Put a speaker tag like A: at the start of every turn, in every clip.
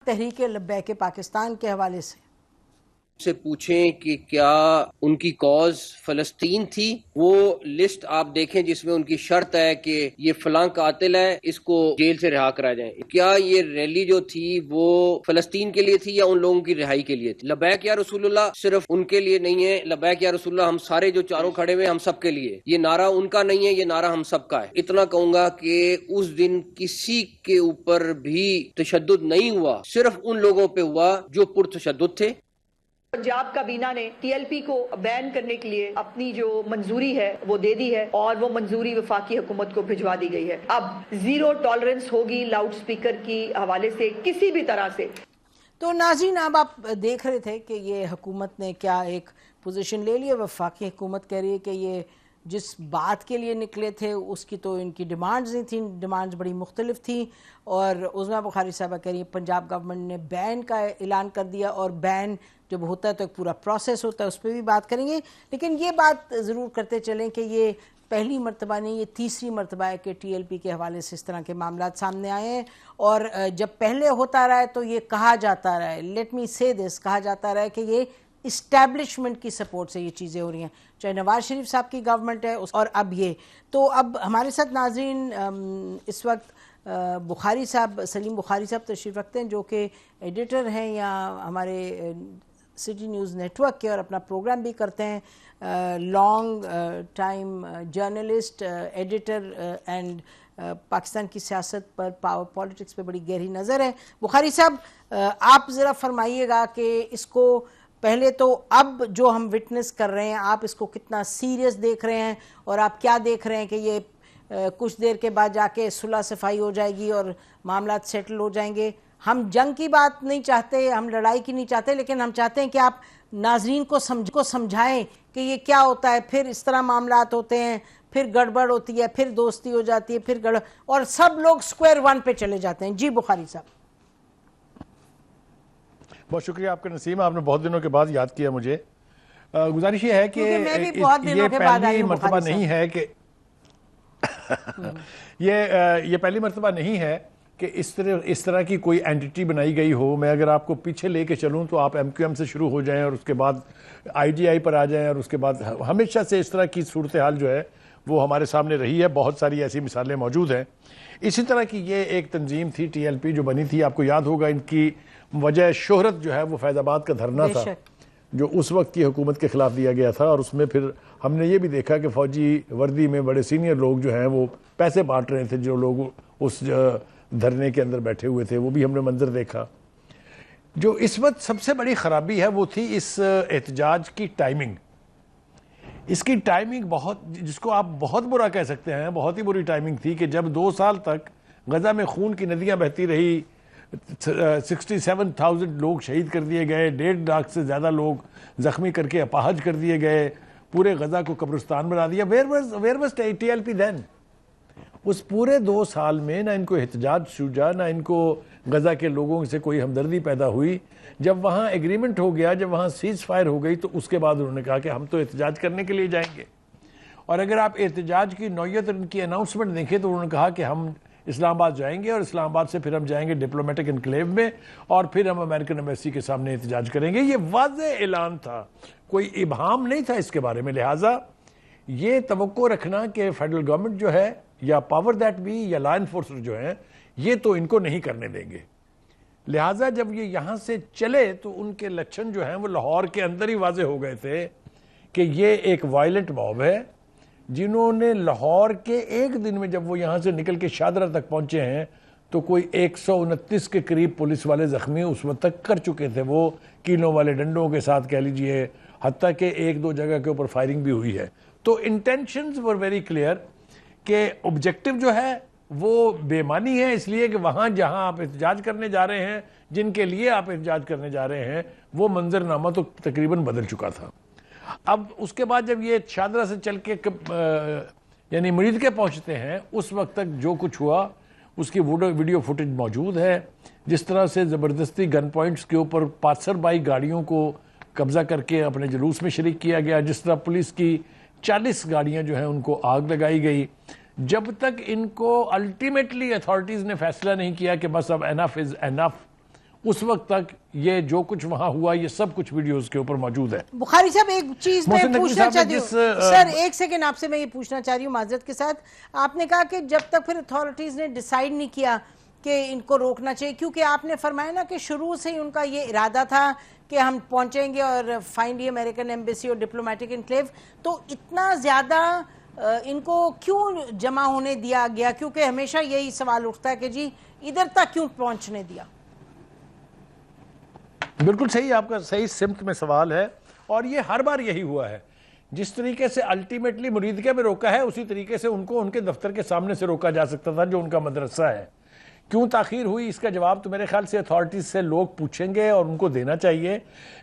A: تحریک لبیک پاکستان کے حوالے سے
B: سے پوچھیں کہ کیا ان کی کاز فلسطین تھی. وہ لسٹ آپ دیکھیں جس میں ان کی شرط ہے کہ یہ فلاں قاتل ہے، اس کو جیل سے رہا کرا جائے. کیا یہ ریلی جو تھی وہ فلسطین کے لیے تھی یا ان لوگوں کی رہائی کے لیے تھی؟ لبیک یا رسول اللہ صرف ان کے لیے نہیں ہے، لبیک یا رسول اللہ ہم سارے جو چاروں کھڑے ہوئے ہم سب کے لیے. یہ نعرہ ان کا نہیں ہے، یہ نعرہ ہم سب کا ہے. اتنا کہوں گا کہ اس دن کسی کے اوپر بھی تشدد نہیں ہوا، صرف ان لوگوں پہ ہوا جو پرتشدد تھے.
C: پنجاب کابینہ نے ٹی ایل پی کو بین کرنے کے لیے اپنی جو منظوری ہے وہ دے دی ہے اور وہ منظوری وفاقی حکومت کو بھجوا دی گئی ہے. اب زیرو ٹالرنس ہوگی لاؤڈ سپیکر کی حوالے سے کسی بھی طرح سے.
A: تو ناظرین اب آپ دیکھ رہے تھے کہ یہ حکومت نے کیا ایک پوزیشن لے لی ہے. وفاقی حکومت کہہ رہی ہے کہ یہ جس بات کے لیے نکلے تھے اس کی تو ان کی ڈیمانڈز نہیں تھیں، ڈیمانڈز بڑی مختلف تھیں. اور عظمیٰ بخاری صاحبہ کہہ رہی ہے پنجاب گورنمنٹ نے بین کا اعلان کر دیا، اور بین جب ہوتا ہے تو ایک پورا پروسیس ہوتا ہے، اس پہ بھی بات کریں گے. لیکن یہ بات ضرور کرتے چلیں کہ یہ پہلی مرتبہ نہیں، یہ تیسری مرتبہ ہے کہ ٹی ایل پی کے حوالے سے اس طرح کے معاملات سامنے آئے ہیں. اور جب پہلے ہوتا رہا ہے تو یہ کہا جاتا رہا ہے، لیٹ می سے دس، کہا جاتا رہا ہے کہ یہ اسٹیبلشمنٹ کی سپورٹ سے یہ چیزیں ہو رہی ہیں، چاہے نواز شریف صاحب کی گورنمنٹ ہے اور اب یہ. تو اب ہمارے ساتھ ناظرین اس وقت بخاری صاحب، سلیم بخاری صاحب تشریف رکھتے ہیں، جو کہ ایڈیٹر ہیں یا ہمارے سٹی نیوز نیٹ ورک کے، اور اپنا پروگرام بھی کرتے ہیں. Long time journalist, editor and Pakistan کی سیاست پر، پاور پالیٹکس پہ بڑی گہری نظر ہے. بخاری صاحب آپ ذرا فرمائیے گا کہ اس کو پہلے تو اب جو ہم وٹنس کر رہے ہیں آپ اس کو کتنا سیریس دیکھ رہے ہیں، اور آپ کیا دیکھ رہے ہیں کہ یہ کچھ دیر کے بعد جا کے صلح صفائی ہو جائے گی اور معاملات سیٹل ہو جائیں گے؟ ہم جنگ کی بات نہیں چاہتے، ہم لڑائی کی نہیں چاہتے، لیکن ہم چاہتے ہیں کہ آپ ناظرین کو سمجھائیں کہ یہ کیا ہوتا ہے. پھر اس طرح معاملات ہوتے ہیں، پھر گڑبڑ ہوتی ہے، پھر دوستی ہو جاتی ہے، پھر اور سب لوگ سکوائر ون پہ چلے جاتے ہیں. جی بخاری صاحب.
D: بہت شکریہ آپ کا نسیم، آپ نے بہت دنوں کے بعد یاد کیا مجھے. گزارش یہ ہے کہ یہ پہلی مرتبہ نہیں ہے کہ یہ پہلی مرتبہ نہیں ہے کہ اس طرح کی کوئی اینٹیٹی بنائی گئی ہو. میں اگر آپ کو پیچھے لے کے چلوں تو آپ ایم کیو ایم سے شروع ہو جائیں اور اس کے بعد آئی ڈی آئی پر آ جائیں، اور اس کے بعد ہمیشہ سے اس طرح کی صورتحال جو ہے وہ ہمارے سامنے رہی ہے. بہت ساری ایسی مثالیں موجود ہیں. اسی طرح کی یہ ایک تنظیم تھی ٹی ایل پی جو بنی تھی. آپ کو یاد ہوگا ان کی وجہ شہرت جو ہے وہ فیض آباد کا دھرنا تھا جو اس وقت کی حکومت کے خلاف دیا گیا تھا. اور اس میں پھر ہم نے یہ بھی دیکھا کہ فوجی وردی میں بڑے سینئر لوگ جو ہیں وہ پیسے بانٹ رہے تھے، جو لوگ اس دھرنے کے اندر بیٹھے ہوئے تھے، وہ بھی ہم نے منظر دیکھا. جو اس وقت سب سے بڑی خرابی ہے وہ تھی اس احتجاج کی ٹائمنگ. اس کی ٹائمنگ بہت، جس کو آپ بہت برا کہہ سکتے ہیں، بہت ہی بری ٹائمنگ تھی کہ جب 2 سال تک غزہ میں خون کی ندیاں بہتی رہی، 67,000 لوگ شہید کر دیے گئے، 1.5 لاکھ سے زیادہ لوگ زخمی کر کے اپاہج کر دیے گئے، پورے غزہ کو قبرستان بنا دیا. Where was T L P then? اس پورے 2 سال میں نہ ان کو احتجاج سوجا، نہ ان کو غزہ کے لوگوں سے کوئی ہمدردی پیدا ہوئی. جب وہاں ایگریمنٹ ہو گیا، جب وہاں سیز فائر ہو گئی، تو اس کے بعد انہوں نے کہا کہ ہم تو احتجاج کرنے کے لیے جائیں گے. اور اگر آپ احتجاج کی نوعیت اور ان کی اناؤنسمنٹ دیکھیں تو انہوں نے کہا کہ ہم اسلام آباد جائیں گے، اور اسلام آباد سے پھر ہم جائیں گے ڈپلومیٹک انکلیو میں، اور پھر ہم امریکن ایمبیسی کے سامنے احتجاج کریں گے. یہ واضح اعلان تھا، کوئی ابہام نہیں تھا اس کے بارے میں. لہٰذا یہ توقع رکھنا کہ فیڈرل گورنمنٹ جو ہے یا پاور دیٹ بی یا لا انفورسر جو ہیں، یہ تو ان کو نہیں کرنے دیں گے. لہٰذا جب یہ یہاں سے چلے تو ان کے لچھن جو ہیں وہ لاہور کے اندر ہی واضح ہو گئے تھے کہ یہ ایک وائلنٹ موب ہے، جنہوں نے لاہور کے ایک دن میں جب وہ یہاں سے نکل کے شادرہ تک پہنچے ہیں تو کوئی 129 کے قریب پولیس والے زخمی اس وقت تک کر چکے تھے، وہ کینوں والے ڈنڈوں کے ساتھ کہہ لیجئے، حتیٰ کہ 1-2 جگہ کے اوپر فائرنگ بھی ہوئی ہے. تو انٹینشنز ور ویری کلیئر کہ آبجیکٹو جو ہے وہ بے معنی ہے، اس لیے کہ وہاں جہاں آپ احتجاج کرنے جا رہے ہیں، جن کے لیے آپ احتجاج کرنے جا رہے ہیں، وہ منظرنامہ تو تقریباً بدل چکا تھا. اب اس کے بعد جب یہ شادرہ سے چل کے یعنی مرید کے پہنچتے ہیں، اس وقت تک جو کچھ ہوا اس کی ویڈیو فوٹیج موجود ہے. جس طرح سے زبردستی گن پوائنٹس کے اوپر پاسر بائی گاڑیوں کو قبضہ کر کے اپنے جلوس میں شریک کیا گیا، جس طرح پولیس کی 40 گاڑیاں جو ہیں ان کو آگ لگائی گئی. جب تک ان کو الٹیمیٹلی اتھارٹیز نے فیصلہ نہیں کیا کہ بس اب انف از انف، اس وقت تک یہ جو کچھ وہاں ہوا یہ سب کچھ ویڈیوز کے اوپر موجود ہے.
A: بخاری صاحب ایک چیز میں
D: محسن نقوی
A: پوچھنا
D: صاحب نے
A: چاہتی ہوں سر، ایک سیکنڈ آپ سے میں یہ پوچھنا چاہ رہی ہوں معذرت کے ساتھ. آپ نے کہا کہ جب تک پھر اتھارٹیز نے ڈیسائیڈ نہیں کیا کہ ان کو روکنا چاہیے، کیونکہ آپ نے فرمایا نا کہ شروع سے ہی ان کا یہ ارادہ تھا کہ ہم پہنچیں گے اور فائنڈ دی امریکن ایمبیسی اور ڈپلومیٹک انکلیو، تو اتنا زیادہ ان کو کیوں جمع ہونے دیا گیا؟ کیونکہ ہمیشہ یہی سوال اٹھتا ہے کہ جی ادھر تک کیوں پہنچنے دیا؟
D: بالکل صحیح، آپ کا صحیح سمت میں سوال ہے، اور یہ ہر بار یہی ہوا ہے. جس طریقے سے الٹیمیٹلی مریدکہ میں روکا ہے اسی طریقے سے ان کو ان کے دفتر کے سامنے سے روکا جا سکتا تھا جو ان کا مدرسہ ہے. کیوں تاخیر ہوئی اس کا جواب تو میرے خیال سے اتھارٹیز سے لوگ پوچھیں گے اور ان کو دینا چاہیے،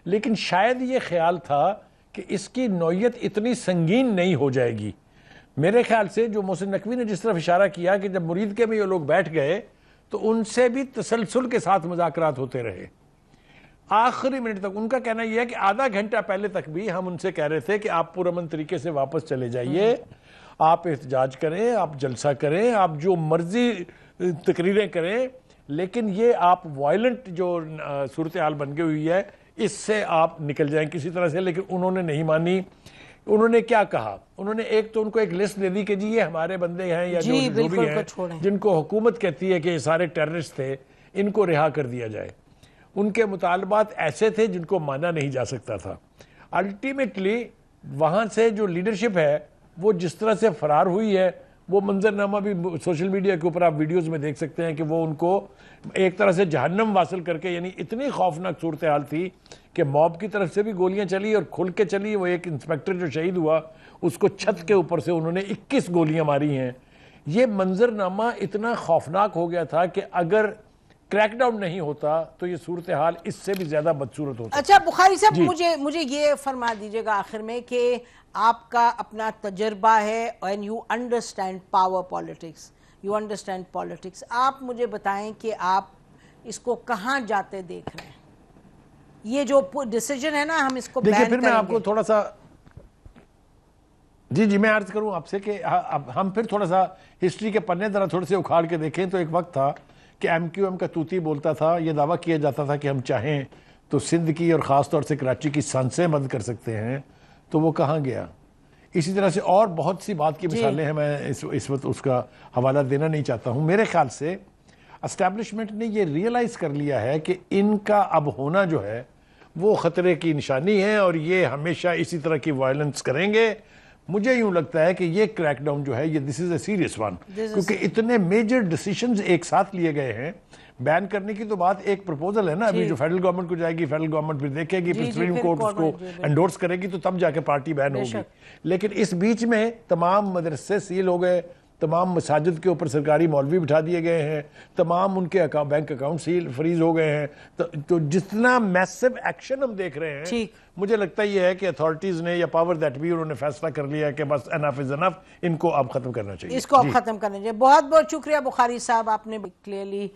D: لیکن شاید یہ خیال تھا کہ اس کی نوعیت اتنی سنگین نہیں ہو جائے گی. میرے خیال سے جو محسن نقوی نے جس طرف اشارہ کیا کہ جب مریدکے میں یہ لوگ بیٹھ گئے تو ان سے بھی تسلسل کے ساتھ مذاکرات ہوتے رہے. آخری منٹ تک ان کا کہنا یہ ہے کہ آدھا گھنٹہ پہلے تک بھی ہم ان سے کہہ رہے تھے کہ آپ پرامن طریقے سے واپس چلے جائیے، آپ احتجاج کریں، آپ جلسہ کریں، آپ جو مرضی تقریریں کریں، لیکن یہ آپ وائلنٹ جو صورتحال بن گئی ہوئی ہے اس سے آپ نکل جائیں کسی طرح سے. لیکن انہوں نے نہیں مانی. انہوں نے کیا کہا؟ انہوں نے ایک تو ان کو ایک لسٹ دے دی کہ جی یہ ہمارے بندے ہیں یا جو بھی ہیں جن کو حکومت کہتی ہے کہ یہ سارے ٹیررسٹ تھے، ان کو رہا کر دیا جائے. ان کے مطالبات ایسے تھے جن کو مانا نہیں جا سکتا تھا. الٹیمیٹلی وہاں سے جو لیڈرشپ ہے وہ جس طرح سے فرار ہوئی ہے، وہ منظرنامہ بھی سوشل میڈیا کے اوپر آپ ویڈیوز میں دیکھ سکتے ہیں کہ وہ ان کو ایک طرح سے جہنم واصل کر کے، یعنی اتنی خوفناک صورتحال تھی کہ موب کی طرف سے بھی گولیاں چلی اور کھل کے چلی. وہ ایک انسپیکٹر جو شہید ہوا اس کو چھت کے اوپر سے انہوں نے 21 گولیاں ماری ہیں. یہ منظرنامہ اتنا خوفناک ہو گیا تھا کہ اگر کریک ڈاؤن نہیں ہوتا تو یہ صورتحال اس سے بھی زیادہ بدصورت ہوتا.
A: اچھا بخاری صاحب مجھے یہ فرما دیجئے گا آخر میں کہ آپ کا اپنا تجربہ ہے and you understand power politics, you understand politics. آپ مجھے بتائیں کہ آپ اس کو کہاں جاتے دیکھ رہے ہیں؟ یہ جو ڈیسیجن ہے نا ہم اس کو بین کریں گے.
D: دیکھیں پھر میں آپ کو تھوڑا سا جی میں عرض کروں آپ سے کہ ہم پھر تھوڑا سا ہسٹری کے پنے ذرا تھوڑے سے اکھاڑ کے دیکھیں تو ایک وقت تھا کہ ایم کیو ایم کا توتی بولتا تھا، یہ دعویٰ کیا جاتا تھا کہ ہم چاہیں تو سندھ کی اور خاص طور سے کراچی کی سانسیں بند کر سکتے ہیں. تو وہ کہاں گیا؟ اسی طرح سے اور بہت سی بات کی مثالیں ہیں، میں اس وقت اس کا حوالہ دینا نہیں چاہتا ہوں. میرے خیال سے اسٹیبلشمنٹ نے یہ ریئلائز کر لیا ہے کہ ان کا اب ہونا جو ہے وہ خطرے کی نشانی ہے اور یہ ہمیشہ اسی طرح کی وائلنس کریں گے. مجھے یوں لگتا ہے کہ یہ کریک ڈاؤن جو ہے یہ دس از اے سیریس ون، کیونکہ اتنے میجر ڈیسیشنز ایک ساتھ لیے گئے ہیں. بین کرنے کی تو بات ایک پروپوزل ہے نا، ابھی جو فیڈرل گورنمنٹ کو جائے گی، فیڈرل گورنمنٹ پھر دیکھے گی، پھر سپریم کورٹ اس کو انڈورس کرے گی تو تب جا کے پارٹی بین ہوگی. لیکن اس بیچ میں تمام مدرسے سیل ہو گئے، تمام مساجد کے اوپر سرکاری مولوی بٹھا دیے گئے ہیں، تمام ان کے بینک اکاؤنٹ سیل فریز ہو گئے ہیں. تو جتنا میسو ایکشن ہم دیکھ رہے ہیں مجھے لگتا یہ ہے کہ اتھارٹیز نے یا پاور دیٹ بھی انہوں نے فیصلہ کر لیا کہ بس انف از انف، ان کو اب ختم کرنا چاہیے.
A: اس کو اب ختم کرنا چاہیے. بہت بہت شکریہ بخاری صاحب، آپ نے کلیئرلی